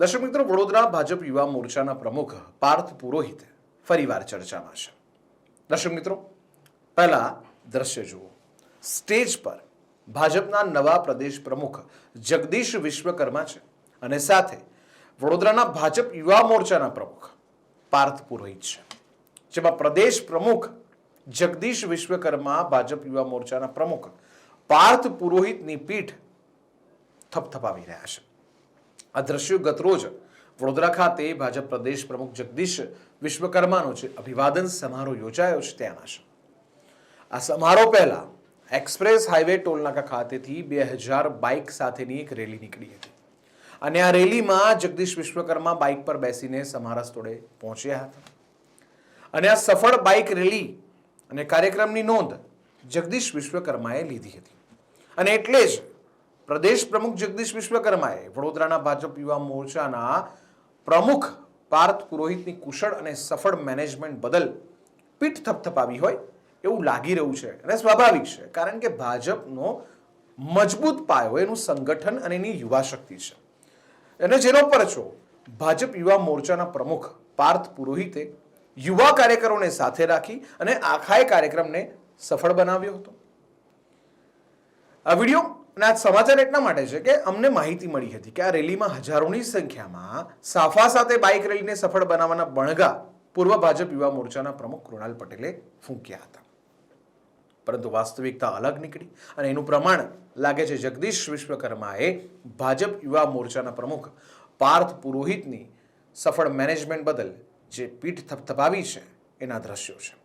દર્શક મિત્રો, વડોદરા ભાજપ યુવા મોરચાના પ્રમુખ પાર્થ પુરોહિત ફરીવાર ચર્ચામાં છે. દર્શક મિત્રો, પહેલા દ્રશ્ય જુઓ. સ્ટેજ પર ભાજપના નવા પ્રદેશ પ્રમુખ જગદીશ વિશ્વકર્મા છે અને સાથે વડોદરાના ભાજપ યુવા મોરચાના પ્રમુખ પાર્થ પુરોહિત છે. જેમાં પ્રદેશ પ્રમુખ જગદીશ વિશ્વકર્મા ભાજપ યુવા મોરચાના પ્રમુખ પાર્થ પુરોહિતની પીઠ થપથપાવી રહ્યા છે. આ દ્રશ્યો ગતરોજ વડોદરા ખાતે ભાજપ પ્રદેશ પ્રમુખ જગદીશ વિશ્વકર્માનો જે અભિવાદન સમારોહ યોજાયો છે ત્યાંના છે. આ સમારોહ પહેલા એક્સપ્રેસ હાઈવે ટોલનાકા ખાતેથી 2000 બાઇક સાથેની એક રેલી નીકળી હતી અને આ રેલીમાં જગદીશ વિશ્વકર્મા બાઇક પર બેસીને સમારા સ્થળે પહોંચ્યા હતા અને આ સફળ બાઇક રેલી અને કાર્યક્રમની નોંધ જગદીશ વિશ્વકર્માએ લીધી હતી અને એટલે જ પ્રદેશ પ્રમુખ જગદીશ વિશ્વકર્માએ વડોદરાના ભાજપ યુવા મોરચાના પ્રમુખ પાર્થ પુરોહિતની કુશળ અને સફળ મેનેજમેન્ટ બદલ પીઠ થપથપાવી હોય એવું લાગી રહ્યું છે અને સ્વાભાવિક છે, કારણ કે ભાજપનો મજબૂત પાયો એનું સંગઠન અને એની યુવા શક્તિ છે અને જેનો પરચો ભાજપ યુવા મોરચાના પ્રમુખ પાર્થ પુરોહિતે યુવા કાર્યકરોને સાથે રાખી અને આખા કાર્યક્રમને સફળ બનાવ્યો હતો. આ વિડીયો અને આ સમાચાર એટલા માટે છે કે અમને માહિતી મળી હતી કે આ રેલીમાં હજારોની સંખ્યામાં સાફા સાથે બાઇક રેલીને સફળ બનાવવાના બણગા પૂર્વ ભાજપ યુવા મોરચાના પ્રમુખ કૃણાલ પટેલે ફૂંક્યા હતા. પરંતુ વાસ્તવિકતા અલગ નીકળી અને એનું પ્રમાણ લાગે છે જગદીશ વિશ્વકર્માએ ભાજપ યુવા મોરચાના પ્રમુખ પાર્થ પુરોહિતની સફળ મેનેજમેન્ટ બદલ જે પીઠ થપથપાવી છે એના દ્રશ્યો છે.